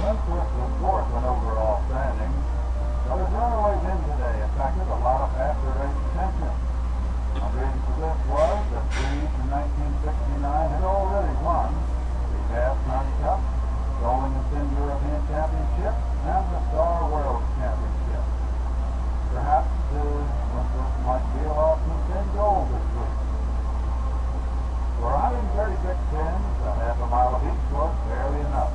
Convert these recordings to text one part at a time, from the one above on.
Lindquist was fourth in overall standings, but his runaway win today attracted a lot of after-race attention. The reason for this was that Breeze in 1969 had already won the Half Ton Cup, Rolling and Thin European Championship, and the Star World Championship. Perhaps Lindquist might peel off some thin gold this week. For 136 pins, a half a mile of each was barely enough.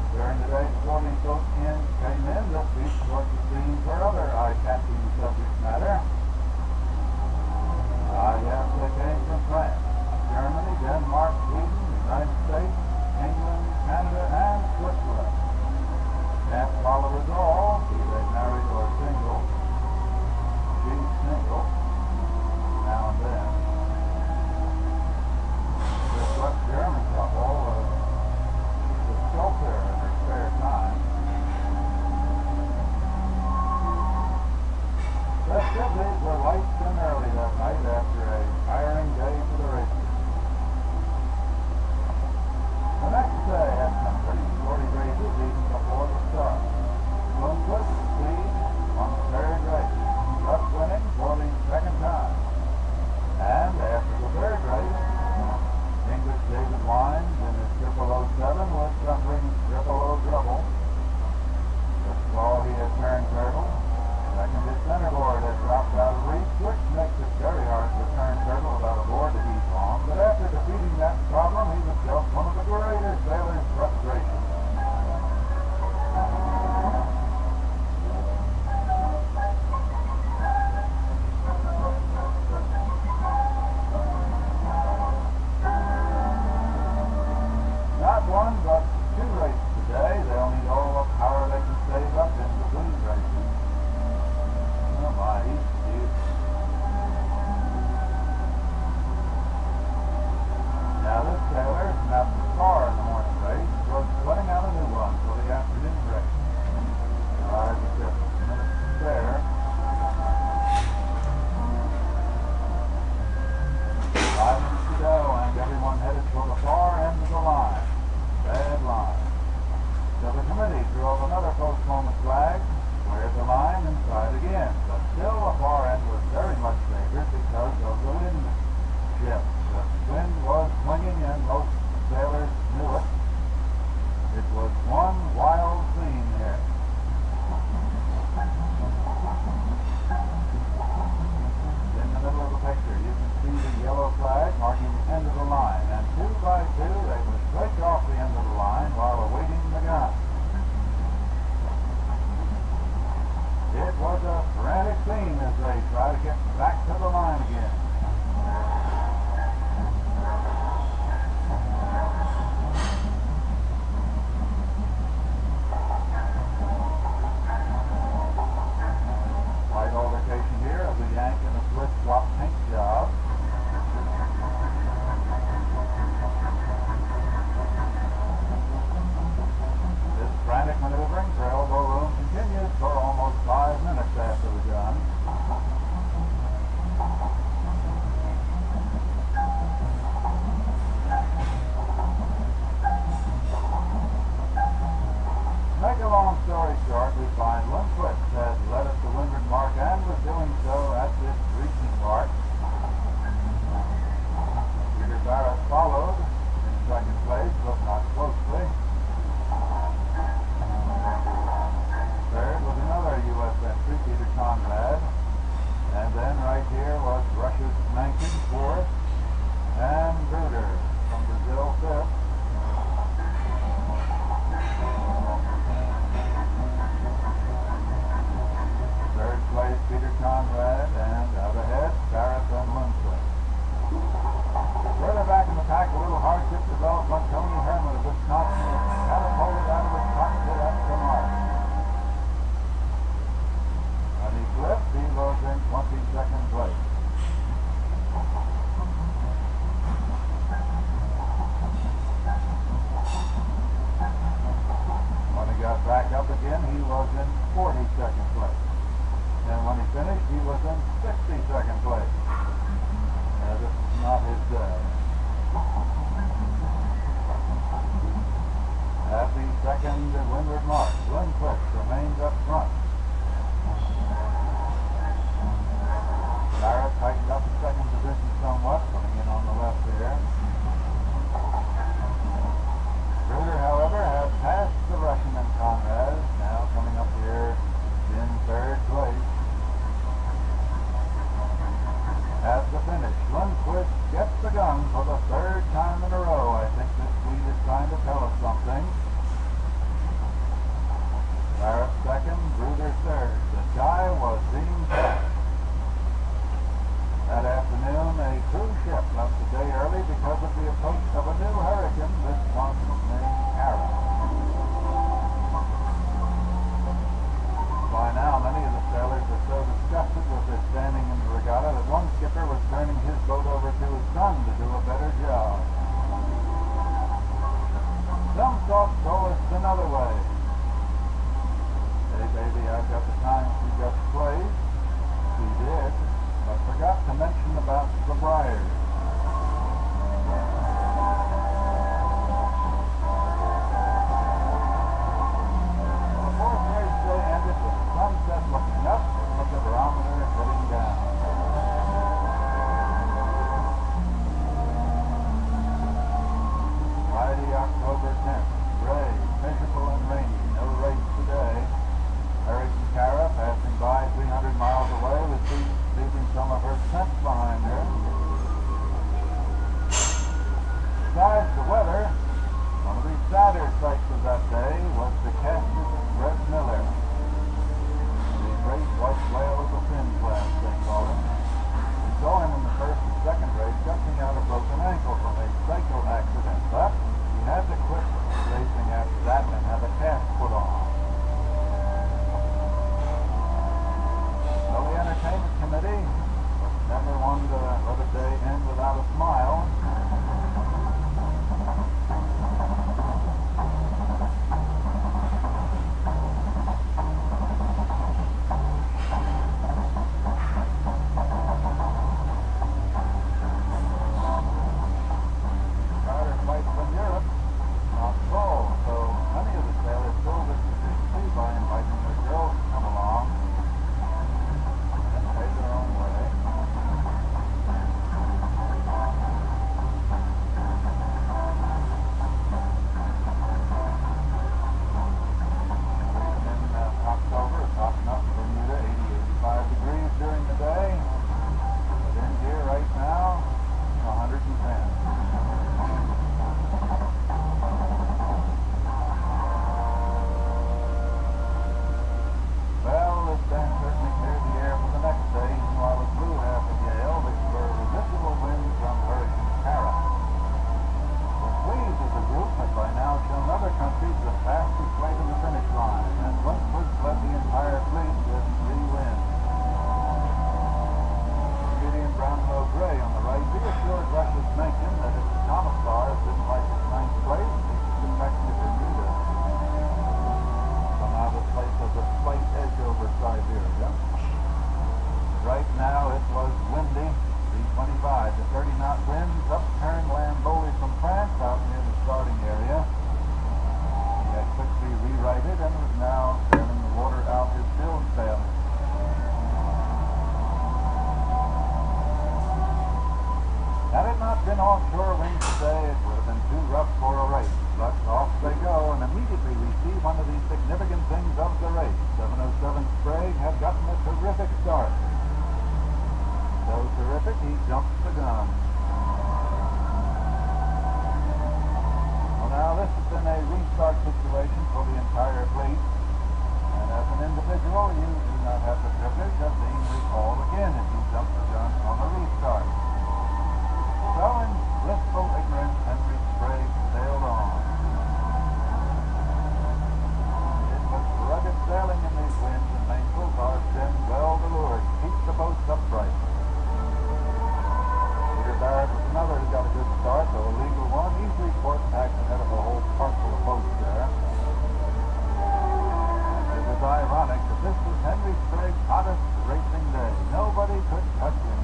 During the day's sporting coach came in, this week was the scene for other eye-catching subject matter. Yes, they came from France, Germany, Denmark, Sweden, the United States, England, Canada, and Switzerland. Camp followers all, be they married or single, she's single, now and then. This West German couple is a sculptor in her spare time. Festivities were light and early that night after a tiring day for the racers. The next day had some pretty sporty races even before the start. Lindquist Speed won the third race, thus winning for the second time. And after the third race, English David Wines in his 0007 was suffering triple-O trouble. Just saw he had turned turtle. Second, his centerboard had dropped out of reach, which makes it very hard to turn turtle without a board to heave on. But after defeating that problem, he was just one of the greatest sailors' frustrations. Not one, but two races today. They'll need all the power they can save up in between races. Oh my, he's cute. Now this sailor, not far in the morning race, was putting out a new one for the afternoon race. Arrived with just minutes to spare. Five minutes to go, and everyone headed for the far end of the line. Bad line. So the committee drove another postponement flag, cleared the line, and tried again. But still the far end was very much favored because of the wind shift. The wind was swinging and most sailors knew it. It was one wild scene here. In the middle of the picture you can see the yellow flag marking the end of the line, and two by two they would break off the end of the line while awaiting the gun. It was a frantic scene as they try to get back to the line again. Slight altercation here of the yank and the switch swap paint job. This frantic maneuvering for elbow room continues for almost 5 minutes after the gun. To make a long story short, we find Lindquist had led us to windward mark and was doing so at this reaching mark. Peter Barrett followed in second place, but not closely. Third was another U.S. entry, Peter Conrad. And then right here was Russia's Mencken, fourth, and Bruder from Brazil, fifth. Third place, Peter Conrad, and out ahead, Barrett and Lindquist. Further back in the pack, a little hardship developed when Tony Herman of Wisconsin was catapulted out of his cockpit at the mark. When he flipped, he was in 22nd place. When he got back up again, he was in 42nd place. And when he finished, he was in 62nd place. This is not his day. at the second windward mark. Lindquist remains up front. Barrett tightened up the second position somewhat, putting in on the left there. Bruder, however, has passed the Russian and Conrad, now coming up here in third place. At the finish, Lundquist gets the gun for the third time in a row. I think this lead is trying to tell us something. Barrett second, Bruder third. The die was being cast. That afternoon, a cruise ship left the day early because of the approach of a new hurricane, this one named Kara. By now, many of the sailors are so disgusted with their standing in the regatta that one skipper was turning his boat over to his son to do a better job. Some sought solace another way. Hey baby, I've got the time she just played. She did, but forgot to mention about the Briars. Looking up, but the barometer heading down. Friday, October 10th. Gray, miserable and rainy. No race today. Hurricane Kara passing by 300 miles away with leaving some of her scent behind her. Besides the weather, one of the sadder sights of that day was the casted Red Miller. Great white whale of the fin class, they call him. We saw him in the first and second race jumping out a broken ankle from a cycle accident, but he had to quit racing after that and have a cast put on. So the entertainment committee was never one to let a day end without a smile. Offshore winds today, it would have been too rough for a race, but off they go and immediately we see one of the significant things of the race. 707 Sprague had gotten a terrific start. So terrific, he jumps the gun. Well, now this has been a restart situation for the entire fleet, and as an individual, you do not have the privilege of being recalled again if you jump the gun on a restart. So in blissful ignorance, Henry Sprague sailed on. It was rugged sailing in these winds, and mainsails are thin, well leeward. Keep the boats upright. Peter Barrett was another who got a good start, though a legal one. He's report back ahead of a whole parcel of boats there. It was ironic that this was Henry Sprague's hottest racing day. Nobody could touch him.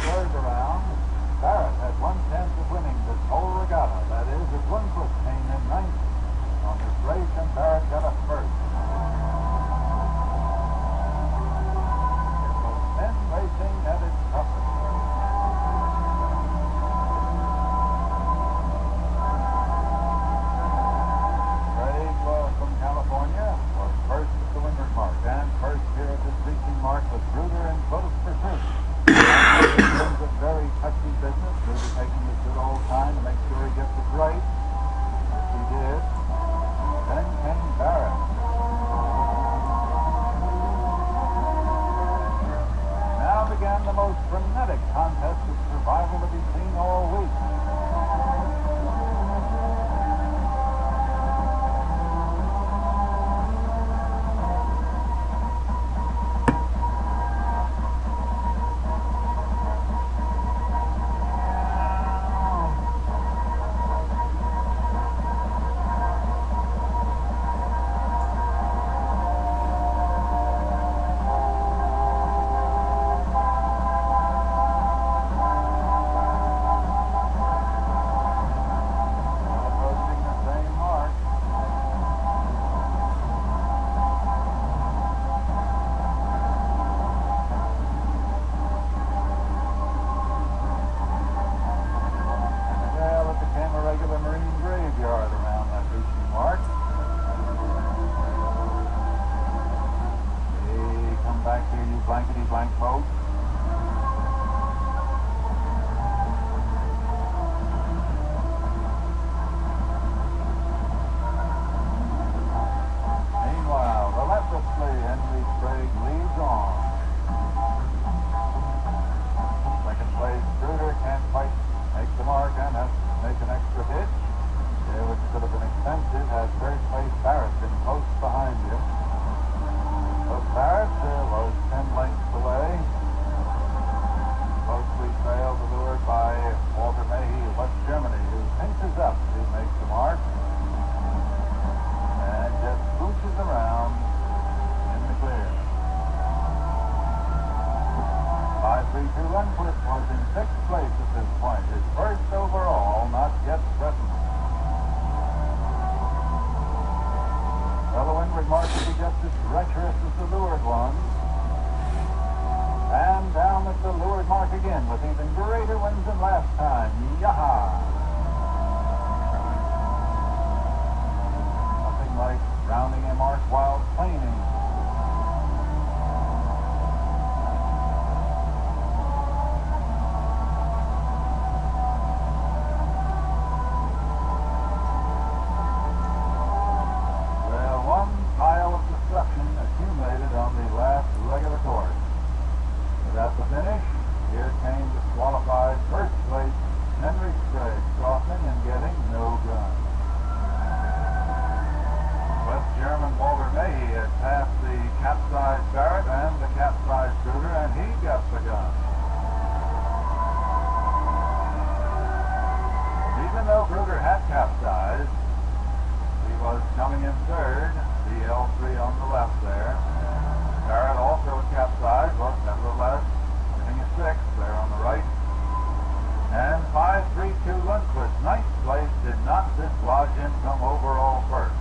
third around, Barrett had one chance of winning this whole regatta. That is, if Lundquist came in ninth on this race and Barrett got a first. It was men racing at its toughest. From California was first at the Windward Mark, and first here at this reaching mark was Bruder in close pursuit. It was a very touchy business, Bruder taking his good old time to make sure he gets it right, which he did. Then came Barrett. Now began the most frenetic contest of survival to be seen all week. Blankety-blank boat. Meanwhile, relentlessly, Henry Sprague leads on. Second place, Bruder can't quite make the mark and has to make an extra hitch, which could have been expensive had third place Barrett been close behind him. But Barrett was 10 lengths away. Closely trailed, lured by Walter Mayhe of West Germany, who pinches up to make the mark and just scooches around in the clear. 5-3-2 Lundquist was in 6th place at this point, his first overall, not yet threatened. Well, the Windward Mark will be just as treacherous as the lured one. And down at the lured mark again with even greater winds than last time. Yaha! Nothing like rounding a mark while planing. At the finish, here came disqualified first place Henry Sprague, softening and getting no gun. West German Walter Mayhe had passed the capsized Barrett and the capsized Bruder, and he got the gun. Even though Bruder had capsized, he was coming in third, the L3 on the left there. Barrett also had capsized, but nevertheless, winning a 6th there on the right. And 5-3-2 Lundquist, 9th place, did not dislodge him from overall first.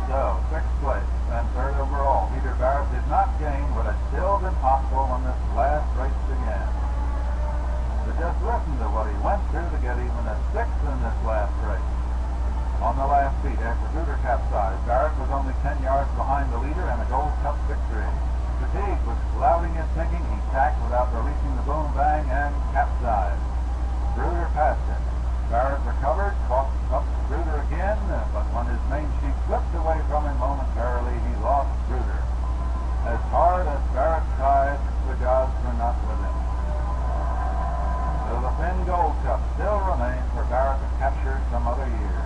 So, 6th place and 3rd overall. Peter Barrett did not gain what had still been possible when this last race began. So just listen to what he went through to get even a 6th in this last race. On the last beat, after Bruder capsized, Barrett was only 10 yards behind the leader and a Gold Cup victory. Fatigue was clouding his thinking. He tacked without releasing the boom bang and capsized. Bruder passed him. Barrett recovered, caught up Bruder again, but when his main sheet slipped away from him momentarily, he lost Bruder. As hard as Barrett tried, the gods were not with him. So the Finn Gold Cup still remains for Barrett to capture some other year.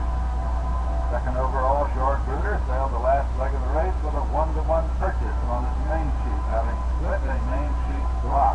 Second overall, Short Bruder sailed the last leg of the race with a 1-to-1 purchase on his main sheet, having split a main sheet block.